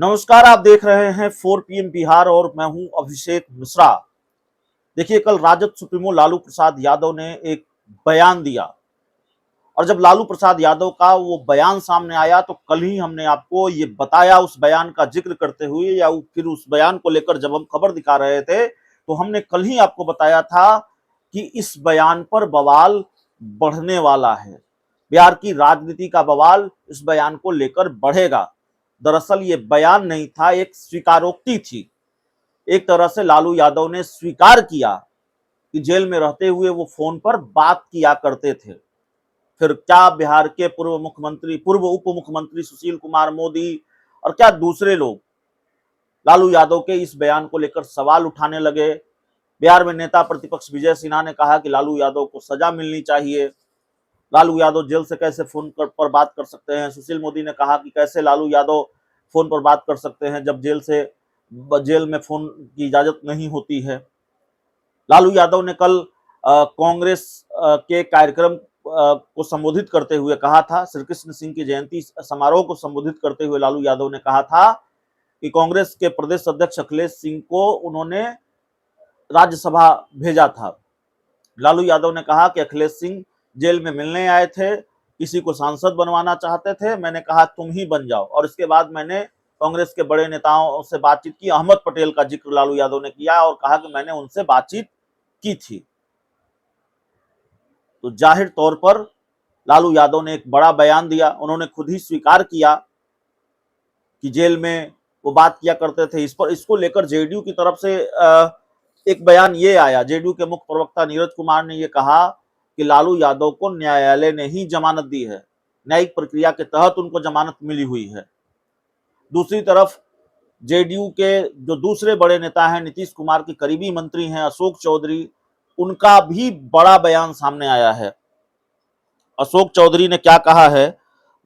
नमस्कार, आप देख रहे हैं 4 PM बिहार और मैं हूं अभिषेक मिश्रा। देखिए, कल राजद सुप्रीमो लालू प्रसाद यादव ने एक बयान दिया और जब लालू प्रसाद यादव का वो बयान सामने आया तो कल ही हमने आपको ये बताया, उस बयान का जिक्र करते हुए या फिर उस बयान को लेकर जब हम खबर दिखा रहे थे तो हमने कल ही आपको बताया था कि इस बयान पर बवाल बढ़ने वाला है। बिहार की राजनीति का बवाल इस बयान को लेकर बढ़ेगा। दरअसल ये बयान नहीं था, एक स्वीकारोक्ति थी। एक तरह से लालू यादव ने स्वीकार किया कि जेल में रहते हुए वो फोन पर बात किया करते थे। फिर क्या बिहार के पूर्व मुख्यमंत्री, पूर्व उप मुख्यमंत्री सुशील कुमार मोदी और क्या दूसरे लोग लालू यादव के इस बयान को लेकर सवाल उठाने लगे। बिहार में नेता प्रतिपक्ष विजय सिन्हा ने कहा कि लालू यादव को सजा मिलनी चाहिए। लालू यादव जेल से कैसे फोन पर बात कर सकते हैं। सुशील मोदी ने कहा कि कैसे लालू यादव फोन पर बात कर सकते हैं जब जेल में फोन की इजाजत नहीं होती है। लालू यादव ने कल कांग्रेस के कार्यक्रम को संबोधित करते हुए कहा था, श्री कृष्ण सिंह की जयंती समारोह को संबोधित करते हुए लालू यादव ने कहा था कि कांग्रेस के प्रदेश अध्यक्ष अखिलेश सिंह को उन्होंने राज्यसभा भेजा था। लालू यादव ने कहा कि अखिलेश सिंह जेल में मिलने आए थे, किसी को सांसद बनवाना चाहते थे, मैंने कहा तुम ही बन जाओ। और इसके बाद मैंने कांग्रेस के बड़े नेताओं से बातचीत की। अहमद पटेल का जिक्र लालू यादव ने किया और कहा कि मैंने उनसे बातचीत की थी। तो जाहिर तौर पर लालू यादव ने एक बड़ा बयान दिया। उन्होंने खुद ही स्वीकार किया कि जेल में वो बात किया करते थे। इसको लेकर जेडीयू की तरफ से एक बयान ये आया। जेडीयू के मुख्य प्रवक्ता नीरज कुमार ने ये कहा कि लालू यादव को न्यायालय ने ही जमानत दी है, न्यायिक प्रक्रिया के तहत उनको जमानत मिली हुई है। दूसरी तरफ जेडीयू के जो दूसरे बड़े नेता हैं, नीतीश कुमार के करीबी मंत्री हैं अशोक चौधरी, उनका भी बड़ा बयान सामने आया है। अशोक चौधरी ने क्या कहा है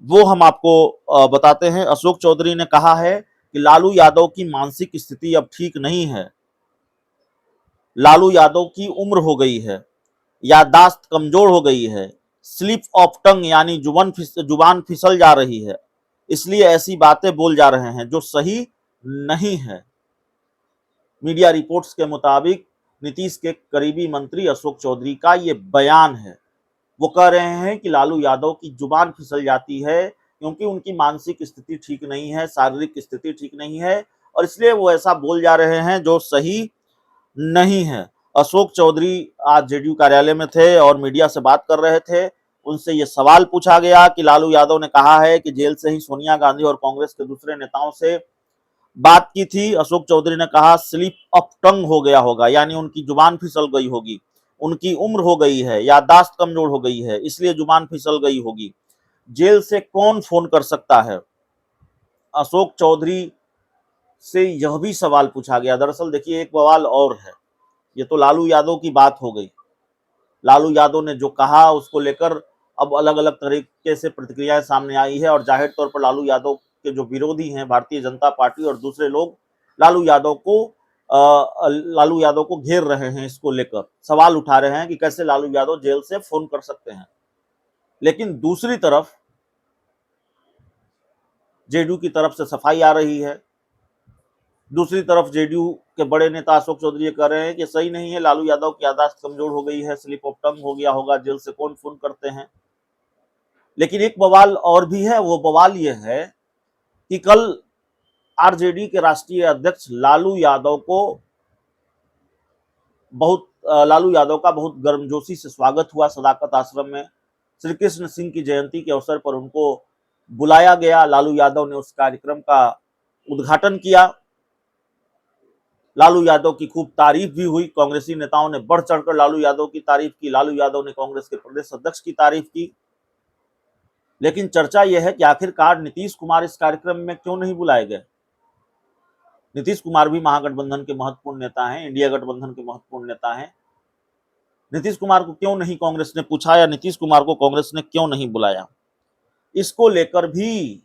वो हम आपको बताते हैं। अशोक चौधरी ने कहा है कि लालू यादव की मानसिक स्थिति अब ठीक नहीं है। लालू यादव की उम्र हो गई है, याददाश्त कमजोर हो गई है, स्लिप ऑफ टंग यानी जुबान फिसल जा रही है, इसलिए ऐसी बातें बोल जा रहे हैं जो सही नहीं है। मीडिया रिपोर्ट्स के मुताबिक नीतीश के करीबी मंत्री अशोक चौधरी का ये बयान है। वो कह रहे हैं कि लालू यादव की जुबान फिसल जाती है क्योंकि उनकी मानसिक स्थिति ठीक नहीं है, शारीरिक स्थिति ठीक नहीं है और इसलिए वो ऐसा बोल जा रहे हैं जो सही नहीं है। अशोक चौधरी आज जेडीयू कार्यालय में थे और मीडिया से बात कर रहे थे। उनसे ये सवाल पूछा गया कि लालू यादव ने कहा है कि जेल से ही सोनिया गांधी और कांग्रेस के दूसरे नेताओं से बात की थी। अशोक चौधरी ने कहा स्लिप ऑफ टंग हो गया होगा, यानी उनकी जुबान फिसल गई होगी, उनकी उम्र हो गई है, याददाश्त कमजोर हो गई है, इसलिए जुबान फिसल गई होगी। जेल से कौन फोन कर सकता है? अशोक चौधरी से यह भी सवाल पूछा गया। दरअसल देखिए, एक बवाल और है। ये तो लालू यादव की बात हो गई। लालू यादव ने जो कहा उसको लेकर अब अलग अलग तरीके से प्रतिक्रियाएं सामने आई है और जाहिर तौर पर लालू यादव के जो विरोधी हैं, भारतीय जनता पार्टी और दूसरे लोग लालू यादव को घेर रहे हैं। इसको लेकर सवाल उठा रहे हैं कि कैसे लालू यादव जेल से फोन कर सकते हैं। लेकिन दूसरी तरफ जेडीयू की तरफ से सफाई आ रही है। दूसरी तरफ जेडीयू के बड़े नेता अशोक चौधरी कह रहे हैं कि सही नहीं है, लालू यादव की याददाश्त कमजोर हो गई है, स्लिप ऑफ टंग हो गया होगा, जेल से कौन फोन करते हैं। लेकिन एक बवाल और भी है। वो बवाल ये है कि कल आरजेडी के राष्ट्रीय अध्यक्ष लालू यादव का बहुत गर्मजोशी से स्वागत हुआ सदाकत आश्रम में। श्री कृष्ण सिंह की जयंती के अवसर पर उनको बुलाया गया। लालू यादव ने उस कार्यक्रम का उद्घाटन किया। लालू यादव की खूब तारीफ भी हुई। कांग्रेसी नेताओं ने बढ़ चढ़कर लालू यादव की तारीफ की। लालू यादव ने कांग्रेस के प्रदेश अध्यक्ष की तारीफ की। लेकिन चर्चा यह है कि आखिरकार नीतीश कुमार इस कार्यक्रम में क्यों नहीं बुलाए गए। नीतीश कुमार भी महागठबंधन के महत्वपूर्ण नेता हैं, इंडिया गठबंधन के महत्वपूर्ण नेता हैं। नीतीश कुमार को क्यों नहीं कांग्रेस ने पूछा या नीतीश कुमार को कांग्रेस ने क्यों नहीं बुलाया? इसको लेकर भी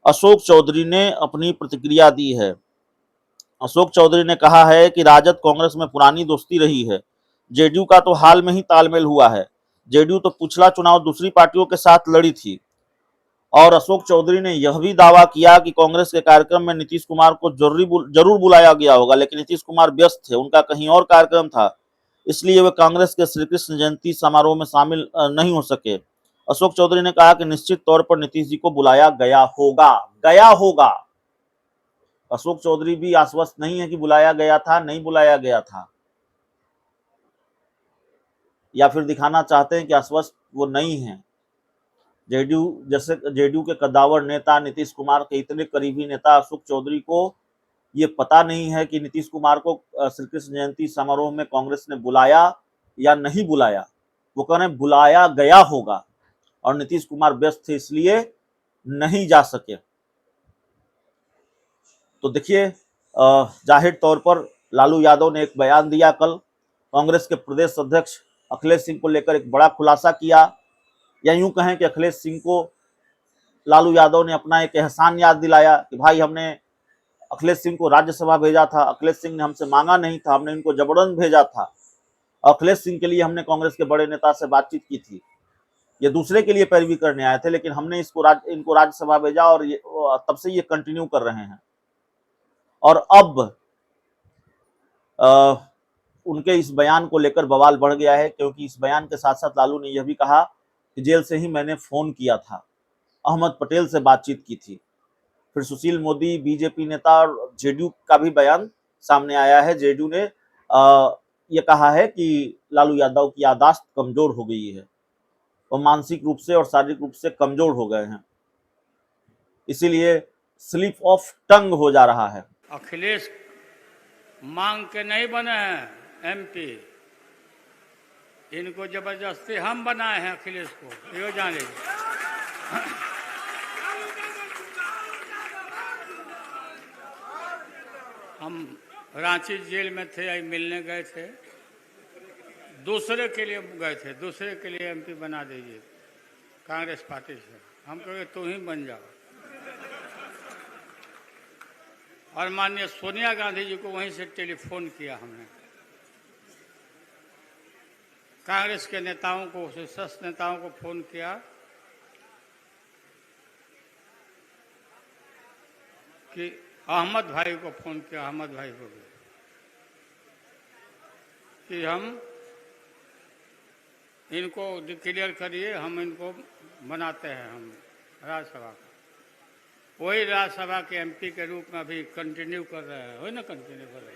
अशोक चौधरी ने अपनी प्रतिक्रिया दी है। अशोक चौधरी ने कहा है कि राजद कांग्रेस में पुरानी दोस्ती रही है। जेडीयू का तो हाल में ही तालमेल हुआ है। जेडीयू तो पिछला चुनाव दूसरी पार्टियों के साथ लड़ी थी। और अशोक चौधरी ने यह भी दावा किया कि कांग्रेस के कार्यक्रम में नीतीश कुमार को जरूर बुलाया गया होगा, लेकिन नीतीश कुमार व्यस्त थे, उनका कहीं और कार्यक्रम था, इसलिए वे कांग्रेस के श्री कृष्ण जयंती समारोह में शामिल नहीं हो सके। अशोक चौधरी ने कहा कि निश्चित तौर पर नीतीश जी को बुलाया गया होगा। अशोक चौधरी भी आश्वस्त नहीं है कि बुलाया गया था, नहीं बुलाया गया था, या फिर दिखाना चाहते हैं कि आश्वस्त वो नहीं है। जेडीयू के कद्दावर नेता नीतीश कुमार के इतने करीबी नेता अशोक चौधरी को ये पता नहीं है कि नीतीश कुमार को श्री कृष्ण जयंती समारोह में कांग्रेस ने बुलाया या नहीं बुलाया। वो कह रहे हैं बुलाया गया होगा और नीतीश कुमार व्यस्त थे इसलिए नहीं जा सके। तो देखिए, जाहिर तौर पर लालू यादव ने एक बयान दिया कल, कांग्रेस के प्रदेश अध्यक्ष अखिलेश सिंह को लेकर एक बड़ा खुलासा किया, या यूं कहें कि अखिलेश सिंह को लालू यादव ने अपना एक एहसान याद दिलाया कि भाई हमने अखिलेश सिंह को राज्यसभा भेजा था, अखिलेश सिंह ने हमसे मांगा नहीं था, हमने इनको जबरदस्त भेजा था। अखिलेश सिंह के लिए हमने कांग्रेस के बड़े नेता से बातचीत की थी, ये दूसरे के लिए पैरवी करने आए थे, लेकिन हमने इनको राज्यसभा भेजा और ये तब से ये कंटिन्यू कर रहे हैं। और अब उनके इस बयान को लेकर बवाल बढ़ गया है, क्योंकि इस बयान के साथ साथ लालू ने यह भी कहा कि जेल से ही मैंने फोन किया था, अहमद पटेल से बातचीत की थी। फिर सुशील मोदी बीजेपी नेता और जेडीयू का भी बयान सामने आया है। जेडीयू ने ये कहा है कि लालू यादव की याददाश्त कमजोर हो गई है, वो मानसिक रूप से और शारीरिक रूप से कमजोर हो गए हैं, इसीलिए स्लिप ऑफ टंग हो जा रहा है। अखिलेश मांग के नहीं बने हैं एमपी, इनको जबरदस्ती हम बनाए हैं अखिलेश को, ये जान लीजिए। हम रांची जेल में थे, आई मिलने गए थे, दूसरे के लिए गए थे, दूसरे के लिए एमपी बना दीजिए कांग्रेस पार्टी से। हम कहे तू ही बन जाओ। और माननीय सोनिया गांधी जी को वहीं से टेलीफोन किया हमने, कांग्रेस के नेताओं को, शीर्ष नेताओं को फोन किया कि अहमद भाई को फोन किया, अहमद भाई को भी, कि हम इनको डिक्लेयर करिए, हम इनको बनाते हैं हम राज्यसभा का। वही राज्यसभा के एमपी के रूप में अभी कंटिन्यू कर रहे हैं, वही ना कंटिन्यू कर रहे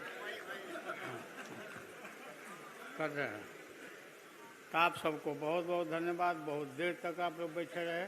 हैं। तो आप सबको बहुत बहुत धन्यवाद। बहुत देर तक आप लोग बैठे रहे।